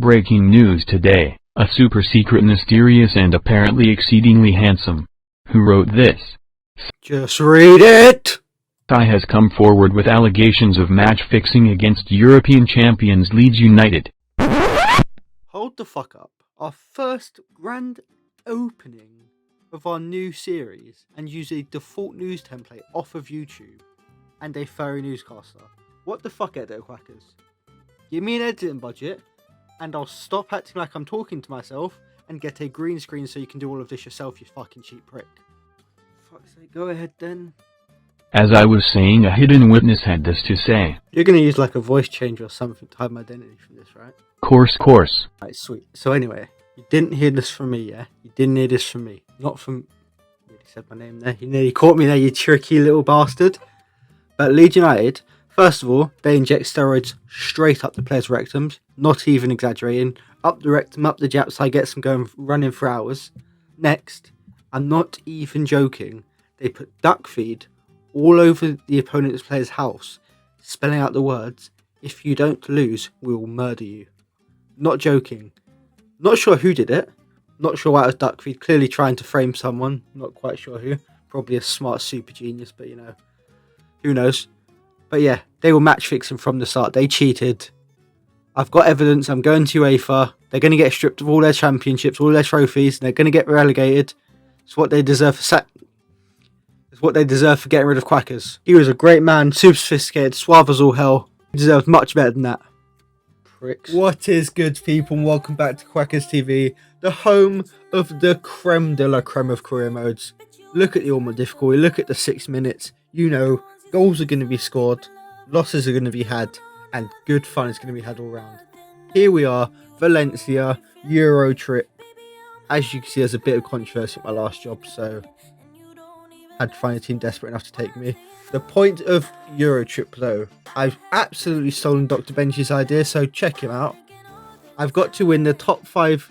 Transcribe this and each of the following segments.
Breaking news today, a super secret, mysterious and apparently exceedingly handsome. Who wrote this? Just read it! Guy has come forward with allegations of match fixing against European champions Leeds United. Hold the fuck up. Our first grand opening of our new series and use a default news template off of YouTube and a furry newscaster. What the fuck, editor quackers? Give me an editing budget and I'll stop acting like I'm talking to myself and get a green screen so you can do all of this yourself, you fucking cheap prick. Fuck's sake, go ahead then. As I was saying, a hidden witness had this to say. You're gonna use like a voice changer or something to hide my identity from this, right? Course. Right, sweet. So anyway, you didn't hear this from me, yeah? You didn't hear this from me. Not from... You already said my name there. You nearly caught me there, you tricky little bastard. But Leeds United, first of all, they inject steroids straight up the players' rectums. Not even exaggerating. Up the rectum, up the jap side, gets them going running for hours. Next, I'm not even joking. They put duck feed all over the opponent's player's house, spelling out the words, "If you don't lose, we will murder you." Not joking. Not sure who did it. Not sure why it was duck feed. Clearly trying to frame someone. Not quite sure who. Probably a smart super genius, but you know, who knows. But yeah, they were match fixing from the start. They cheated. I've got evidence. I'm going to UEFA. They're going to get stripped of all their championships, all their trophies, and they're going to get relegated. It's what they deserve for It's what they deserve for getting rid of Quackers. He was a great man, super sophisticated, suave as all hell. He deserves much better than that. Pricks. What is good, people, and welcome back to Quackers TV, the home of the creme de la creme of career modes. Look at the normal difficulty, look at the 6 minutes. You know, goals are going to be scored, losses are going to be had, and good fun is going to be had all round. Here we are, Valencia, Eurotrip. As you can see, there's a bit of controversy at my last job, so had to find a team desperate enough to take me. The point of Eurotrip, though, I've absolutely stolen Dr. Benji's idea, so check him out. I've got to win the top 5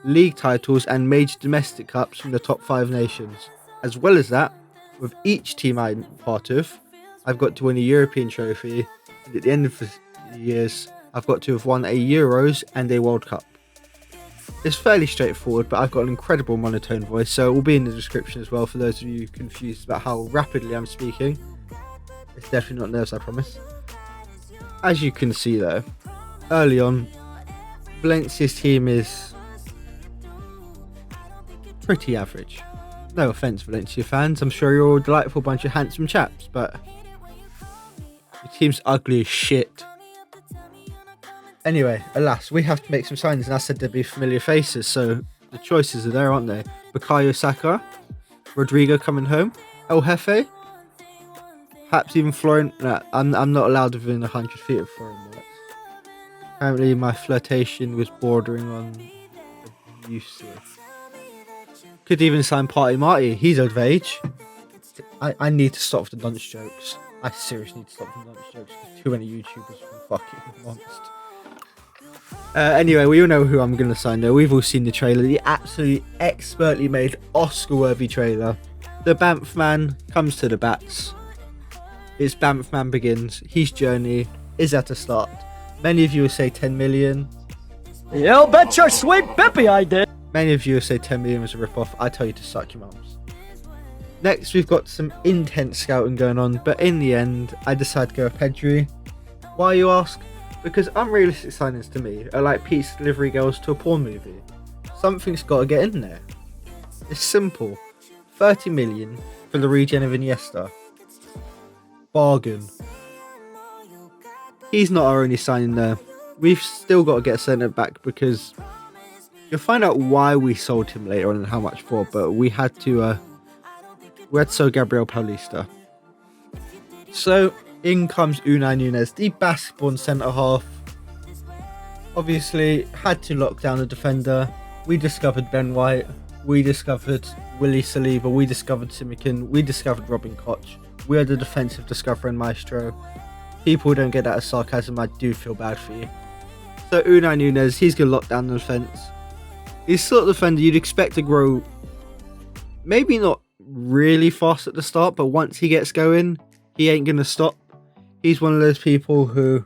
league titles and major domestic cups from the top 5 nations. As well as that, with each team I'm part of, I've got to win a European trophy, and at the end of the years, I've got to have won a Euros and a World Cup. It's fairly straightforward, but I've got an incredible monotone voice, so it will be in the description as well for those of you confused about how rapidly I'm speaking. It's definitely not nerves, I promise. As you can see though, early on, Valencia's team is pretty average. No offence, Valencia fans, I'm sure you're all a delightful bunch of handsome chaps, but your team's ugly as shit. Anyway, alas, we have to make some signings, and I said there'd be familiar faces, so the choices are there, aren't they? Bukayo Saka, Rodrigo coming home, El Jefe, perhaps even Florian. No, I'm not allowed within 100 feet of Florian Wirtz. Apparently my flirtation was bordering on abusive. Could even sign Party Marty, he's of age. I need to stop with the dunce jokes. I seriously need to stop with the dunce jokes, because too many YouTubers are fucking honest. Anyway, we all know who I'm going to sign though. We've all seen the trailer, the absolutely expertly made Oscar-worthy trailer. The Banff man comes to the bats. It's Banff man begins. His journey is at a start. Many of you will say 10 million. You bet your sweet bippy I did. Many of you will say 10 million was a rip-off. I tell you to suck your mums. Next, we've got some intense scouting going on, but in the end, I decided to go with Pedri. Why, you ask? Because unrealistic signings to me are like pizza delivery girls to a porn movie. Something's got to get in there. It's simple. 30 million for the regen of Iniesta. Bargain. He's not our only signing there. We've still got to get centre back, because you'll find out why we sold him later on and how much for, but we had to sell Gabriel Paulista. So in comes Unai Nunez, the Basque-born centre-half. Obviously, had to lock down a defender. We discovered Ben White. We discovered Willy Saliba. We discovered Simikin. We discovered Robin Koch. We are the defensive discoverer and maestro. People who don't get that as sarcasm, I do feel bad for you. So Unai Nunez, he's going to lock down the defence. He's sort of defender you'd expect to grow, maybe not really fast at the start, but once he gets going, he ain't going to stop. He's one of those people who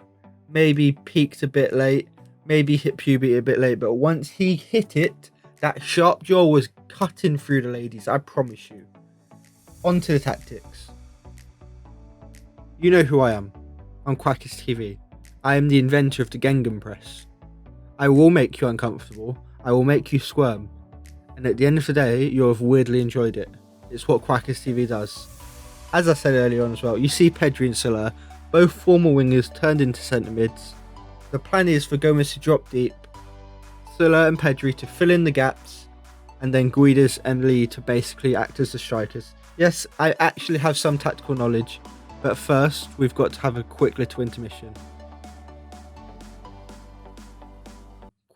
maybe peaked a bit late, maybe hit puberty a bit late, but once he hit it, that sharp jaw was cutting through the ladies, I promise you. On to the tactics. You know who I am. I'm Quackers TV. I am the inventor of the Gengen press. I will make you uncomfortable. I will make you squirm. And at the end of the day, you'll have weirdly enjoyed it. It's what Quackers TV does. As I said earlier on as well, you see Pedri and Soler, both former wingers turned into centre mids. The plan is for Gomez to drop deep, Soler and Pedri to fill in the gaps, and then Guedes and Lee to basically act as the strikers. Yes, I actually have some tactical knowledge, but first we've got to have a quick little intermission.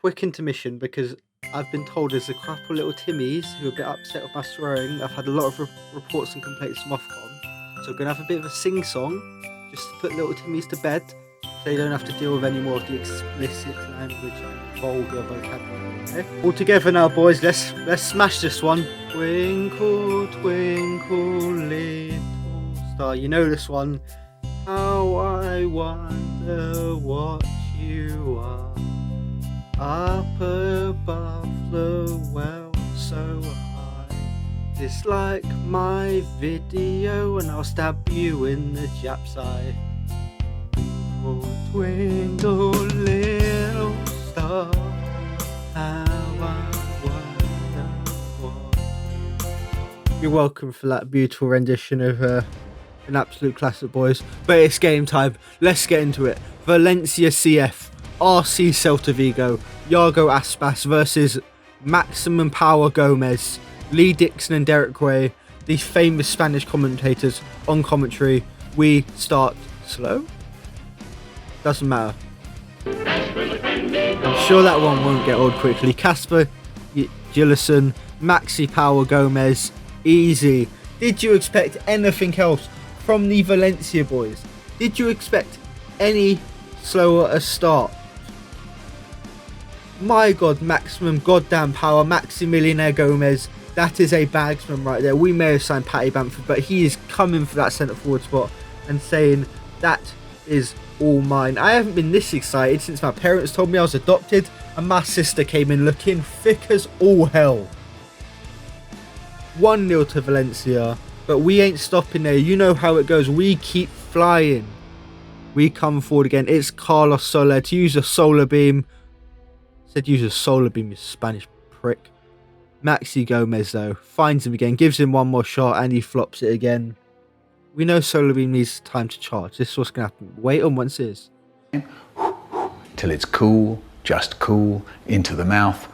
Quick intermission because I've been told there's a couple little Timmies who are a bit upset with my swearing. I've had a lot of reports and complaints from Ofcom, so we're going to have a bit of a sing-song just to put little Timmies to bed so they don't have to deal with any more of the explicit language and vulgar vocabulary. Okay? All together now, boys, let's smash this one. Twinkle, twinkle, little star. You know this one. How I wonder what you are. Up above the world so high. It's like my video and I'll stab you in the Jap's eye. Oh, twinkle little star, how I wonder what. You're welcome for that beautiful rendition of an absolute classic, boys. But it's game time. Let's get into it. Valencia CF. RC Celta Vigo, Yago Aspas versus Maximum Power Gomez, Lee Dixon and Derek Way, these famous Spanish commentators on commentary. We start slow? Doesn't matter. I'm sure that one won't get old quickly. Casper Gillison, Maxi Power Gomez, easy. Did you expect anything else from the Valencia boys? Did you expect any slower a start? My god, maximum goddamn power, Maximilian Gomez. That is a bagsman right there. We may have signed Patty Bamford, but he is coming for that centre forward spot and saying that is all mine. I haven't been this excited since my parents told me I was adopted and my sister came in looking thick as all hell. 1-0 to Valencia, but we ain't stopping there. You know how it goes. We keep flying. We come forward again. It's Carlos Soler to use a solar beam. Said use a solar beam, you Spanish prick. Maxi Gomez though finds him again, gives him one more shot and he flops it again. We know solar beam needs time to charge. This is what's going to happen. Wait on once it is. Till it's cool, just cool, into the mouth.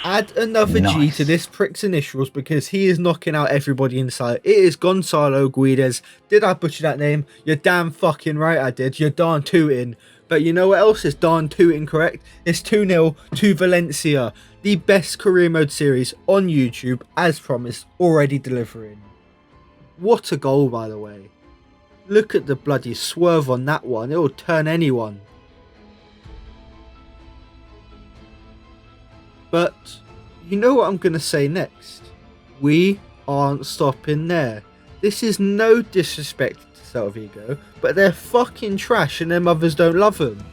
Add another G to this prick's initials because he is knocking out everybody inside. It is Gonzalo Guedes. Did I butcher that name? You're damn fucking right I did. You're darn tooting. But you know what else is darn tooting correct? It's 2-0 to Valencia. The best career mode series on YouTube, as promised, already delivering. What a goal, by the way. Look at the bloody swerve on that one. It will turn anyone. But you know what I'm going to say next? We aren't stopping there. This is no disrespect to Celta Vigo, but they're fucking trash and their mothers don't love them.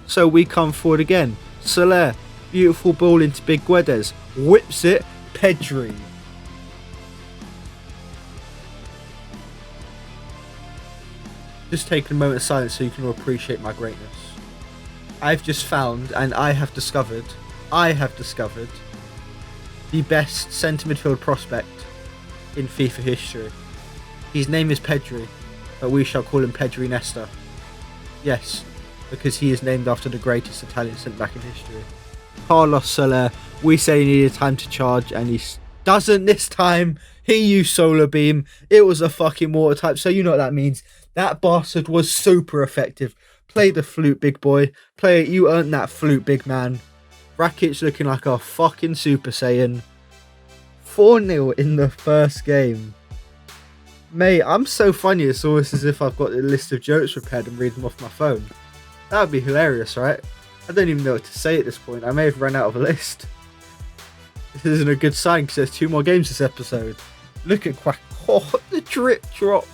So we come forward again. Soler, beautiful ball into Big Guedes. Whips it, Pedri. Just taking a moment of silence so you can all appreciate my greatness. I've just found and I have discovered the best centre midfield prospect in FIFA history. His name is Pedri, but we shall call him Pedri Nesta. Yes, because he is named after the greatest Italian centre back in history. Carlos Soler, we said he needed time to charge and he doesn't this time. He used solar beam. It was a fucking water type, so you know what that means. That bastard was super effective. Play the flute, big boy. Play it, you earned that flute, big man. Rakic looking like a fucking Super Saiyan. 4-0 in the first game. Mate, I'm so funny it's almost as if I've got a list of jokes prepared and read them off my phone. That would be hilarious, right? I don't even know what to say at this point. I may have run out of a list. This isn't a good sign because there's 2 more games this episode. Look at Quack. Oh, the drip drop.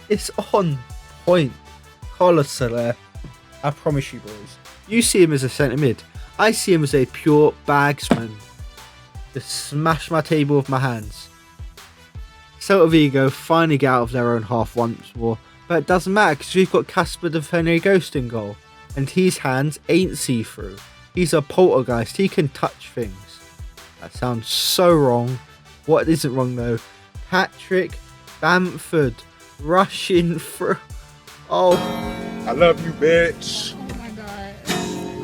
It's on point. Carlos Soler, I promise you boys, You see him as a centre mid. I see him as a pure bagsman. Just smash my table with my hands. Celta Vigo finally get out of their own half once more, but it doesn't matter because we've got Casper the Fener Ghost in goal, and his hands ain't see-through. He's a poltergeist, he can touch things. That sounds so wrong. What isn't wrong though? Patrick Bamford rushing through. Oh, I love you, bitch. Oh my god.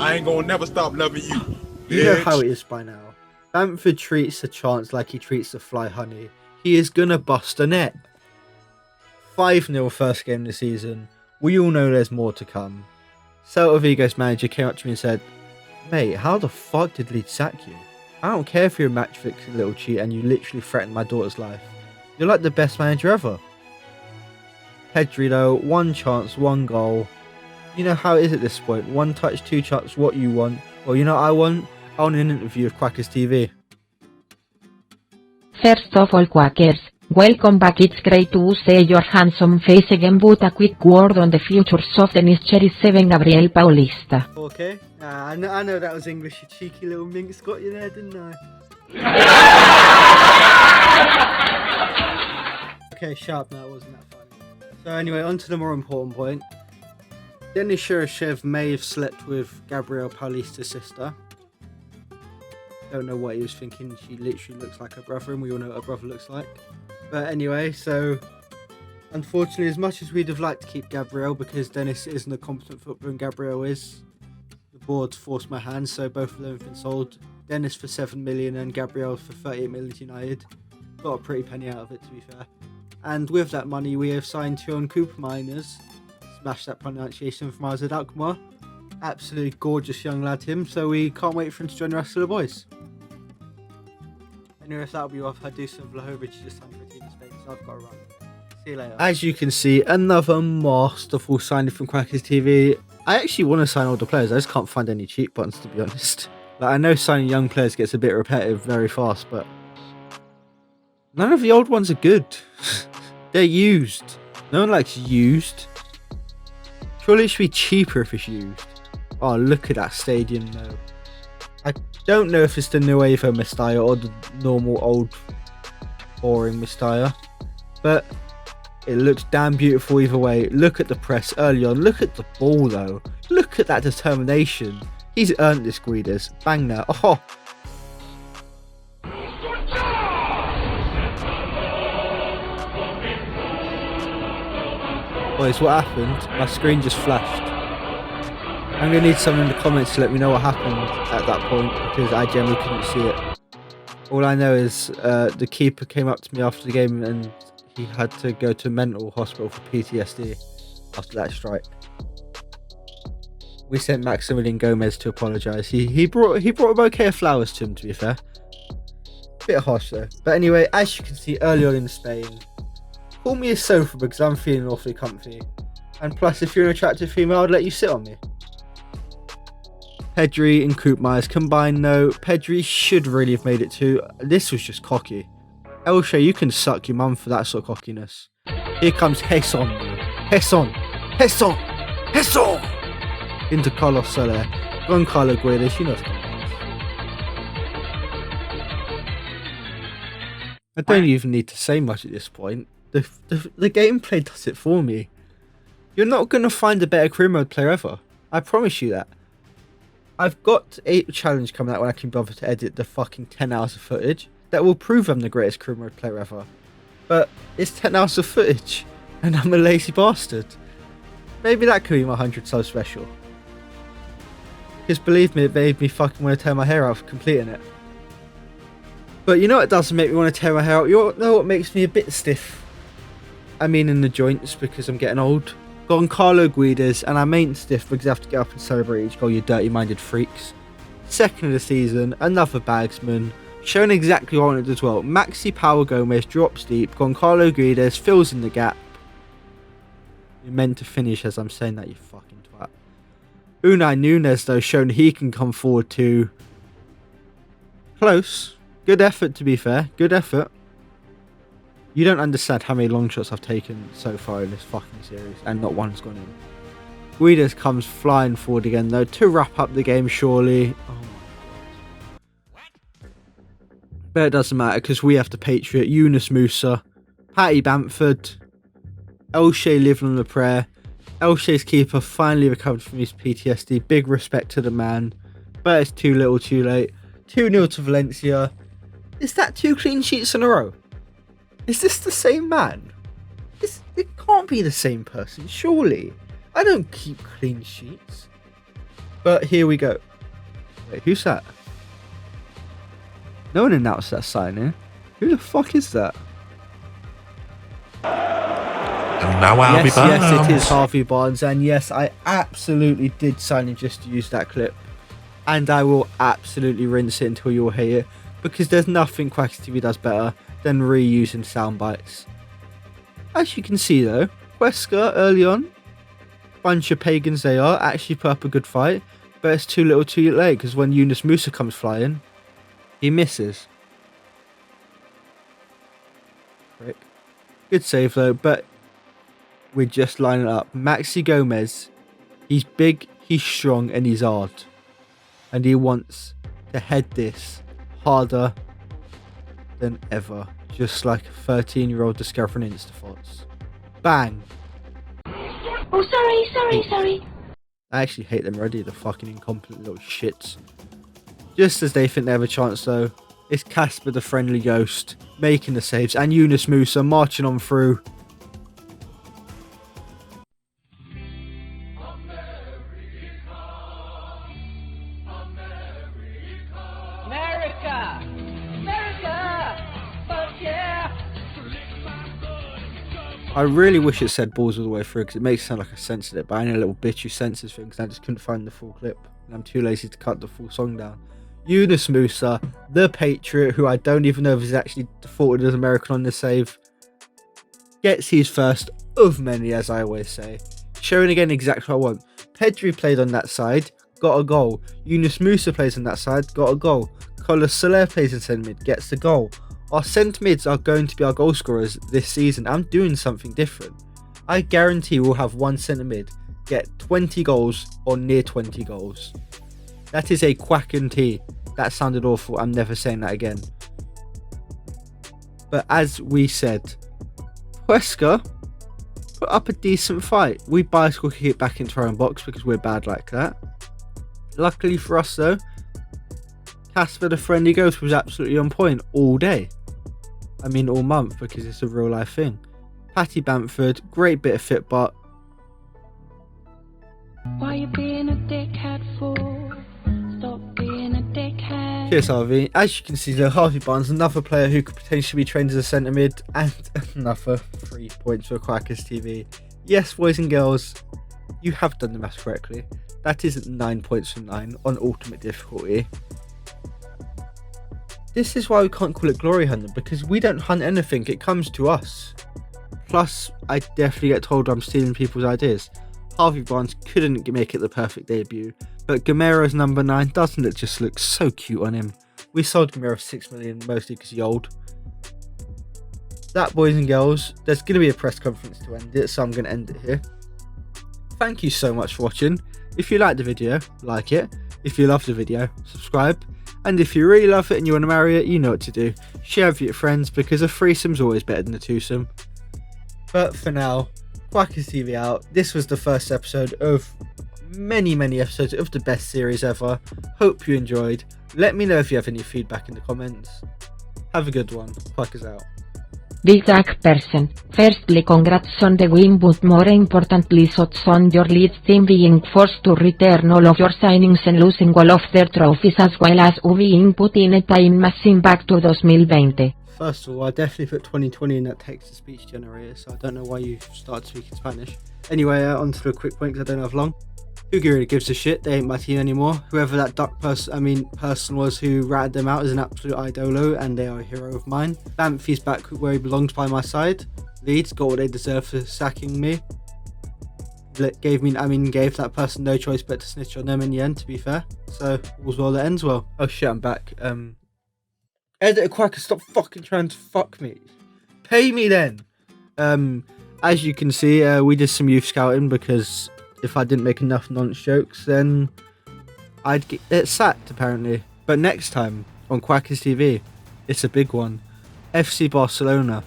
I ain't gonna never stop loving you. You know how it is by now. Bamford treats the chance like he treats the fly honey. He is gonna bust a net. 5-0 first game of the season. We all know there's more to come. Celta Vigo's manager came up to me and said, "Mate, how the fuck did Leeds sack you? I don't care if you're a match-fixing little cheat and you literally threatened my daughter's life. You're like the best manager ever." Pedri though, 1 chance, 1 goal. You know how it is at this point. 1 touch, 2 shots, what you want. Well, you know what I want? I want an interview with Quackers TV. First of all, Quackers, welcome back. It's great to see your handsome face again, but a quick word on the futures of the Mystery 7 Gabriel Paulista. Okay, I know that was English, you cheeky little minx. Got you there, didn't I? Okay, sharp, that wasn't that funny. So anyway, on to the more important point. Denis Cheryshev may have slept with Gabriel Paulista's sister. Don't know what he was thinking. She literally looks like her brother, and we all know what her brother looks like. But anyway, so unfortunately, as much as we'd have liked to keep Gabriel, because Denis isn't a competent footballer and Gabriel is, the board's forced my hand, so both of them have been sold. Denis for 7 million and Gabriel for 38 million to United. Got a pretty penny out of it, to be fair. And with that money, we have signed 2 on Cooper Miners. Smash that pronunciation from Azad Alkmaar. Absolutely gorgeous young lad, him. So we can't wait for him to join the rest of the boys. Anyway, if that'll be off, I do some Vlahovic this time for Team Spain, so I've got to run. See you later. As you can see, another masterful signing from Quackers TV. I actually want to sign older players. I just can't find any cheap buttons, to be honest. Like, I know signing young players gets a bit repetitive very fast, but none of the old ones are good. They're used. No one likes used. Surely it should be cheaper if it's used. Oh, look at that stadium though. I don't know if it's the new Evo Mestalla or the normal old boring Mestalla, but it looks damn beautiful either way. Look at the press early on. Look at the ball though. Look at that determination. He's earned this, Guidas. Bang now. Oh. Boys, what happened? My screen just flashed. I'm going to need someone in the comments to let me know what happened at that point, because I generally couldn't see it. All I know is the keeper came up to me after the game and he had to go to a mental hospital for PTSD after that strike. We sent Maximilian Gomez to apologise. He brought a bouquet of flowers to him, to be fair. Bit harsh though. But anyway, as you can see early on in Spain, call me a sofa because I'm feeling awfully comfy. And plus, if you're an attractive female, I'd let you sit on me. Pedri and Koopmeier combined though. Pedri should really have made it too. This was just cocky. Elshay, you can suck your mum for that sort of cockiness. Here comes Hesson. Hesson! Hesson! Hesson! Into Carlos Soler. Goncalo Guedes, you know what's going on. I don't even need to say much at this point. The gameplay does it for me. You're not going to find a better career mode player ever. I promise you that. I've got a challenge coming out when I can bother to edit the fucking 10 hours of footage that will prove I'm the greatest career mode player ever. But it's 10 hours of footage and I'm a lazy bastard. Maybe that could be my 100 sub special. Because believe me, it made me fucking want to tear my hair out for completing it. But you know what doesn't make me want to tear my hair out? You know what makes me a bit stiff? I mean in the joints, because I'm getting old. Goncalo Guedes, and I ain't stiff because I have to get up and celebrate each goal, you dirty-minded freaks. Second of the season, another bagsman, showing exactly what I wanted as well. Maxi Power Gomez drops deep, Goncalo Guedes fills in the gap. You're meant to finish as I'm saying that, you fucking twat. Unai Nunes though, shown he can come forward too. Close. Good effort, to be fair. Good effort. You don't understand how many long shots I've taken so far in this fucking series, and not one's gone in. Guidas comes flying forward again though to wrap up the game surely. Oh my god. But it doesn't matter because we have the Patriot, Yunus Musa, Patty Bamford, Elshay living on the prayer. Elshay's keeper finally recovered from his PTSD. Big respect to the man. But it's too little too late. 2-0 to Valencia. Is that 2 clean sheets in a row? Is this the same man? It can't be the same person, surely. I don't keep clean sheets. But here we go. Wait, who's that? No one announced that signing. Who the fuck is that? And now Harvey Barnes. Yes, it is Harvey Barnes. And yes, I absolutely did sign him just to use that clip. And I will absolutely rinse it until you'll hate it. Because there's nothing Quackers TV does better than reusing sound bites. As you can see though, Huesca early on, bunch of pagans they are, actually put up a good fight. But it's too little too late because when Yunus Musa comes flying, he misses. Frick. Good save though, but we're just lining up. Maxi Gomez, he's big, he's strong, and he's hard. And he wants to head this harder than ever. Just like a 13-year-old discovering Instafots. Bang! Oh, sorry. I actually hate them already, the fucking incompetent little shits. Just as they think they have a chance though, it's Casper the friendly ghost making the saves and Yunus Musa marching on through. I really wish it said balls all the way through because it makes it sound like I censored it, but I need a little bitch who censors things because I just couldn't find the full clip and I'm too lazy to cut the full song down. Yunus Musa, the Patriot, who I don't even know if he's actually defaulted as American on this save, gets his first of many, as I always say. Showing again exactly what I want. Pedri played on that side, got a goal. Yunus Musa plays on that side, got a goal. Carlos Soler plays in centre mid, gets the goal. Our centre mids are going to be our goal scorers this season. I'm doing something different. I guarantee we'll have one centre mid get 20 goals or near 20 goals. That is a quackentee. That sounded awful. I'm never saying that again. But as we said, Huesca put up a decent fight. We bicycle kick it back into our own box because we're bad like that. Luckily for us though, Casper the friendly ghost was absolutely on point all day. I mean all month because it's a real life thing. Patty Bamford, great bit of fit but Why you being a dickhead for? Stop being a dickhead. cheers Harvey. As you can see though, Harvey Barnes, another player who could potentially be trained as a centre mid and another 3 points for Quackers TV. Yes boys and girls, you have done the maths correctly. That is 9 points from 9 on ultimate difficulty. This is why we can't call it glory hunting, because we don't hunt anything, it comes to us. Plus, I definitely get told I'm stealing people's ideas. Harvey Barnes couldn't make it the perfect debut, but Gamero's number 9, doesn't it just look so cute on him? We sold Gamero for 6 million, mostly because he's old. That, boys and girls, there's going to be a press conference to end it, so I'm going to end it here. Thank you so much for watching. If you liked the video, like it. If you loved the video, subscribe. And if you really love it and you want to marry it, you know what to do. Share with your friends because a threesome's always better than a twosome. But for now, Quackers TV out. This was the first episode of many episodes of the best series ever. Hope you enjoyed. Let me know if you have any feedback in the comments. Have a good one. Quackers out. Big Jack person, firstly congrats on the win but more importantly shots on your lead team being forced to return all of your signings and losing all of their trophies as well as being put in a time machine back to 2020. First of all, I definitely put 2020 in that text-to-speech generator, so I don't know why you started speaking Spanish. Anyway, on to the quick point because I don't have long. Who really gives a shit? They ain't my team anymore. Whoever that person was who ratted them out is an absolute idolo and they are a hero of mine. Bamfy's back where he belongs by my side. Leeds got what they deserve for sacking me. Gave that person no choice but to snitch on them in the end, to be fair. So, all's well that ends well. Oh shit, I'm back. Editor Quacker, stop fucking trying to fuck me. Pay me then. As you can see, we did some youth scouting because if I didn't make enough nonce jokes, then I'd get sacked apparently. But next time on Quackers TV, it's a big one. FC Barcelona.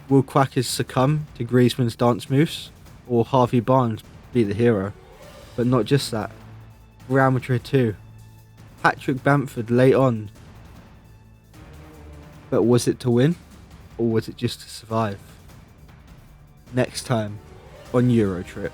Will Quackers succumb to Griezmann's dance moves, or Harvey Barnes be the hero? But not just that. Real Madrid too. Patrick Bamford late on. But was it to win, or was it just to survive? Next time on Eurotrip.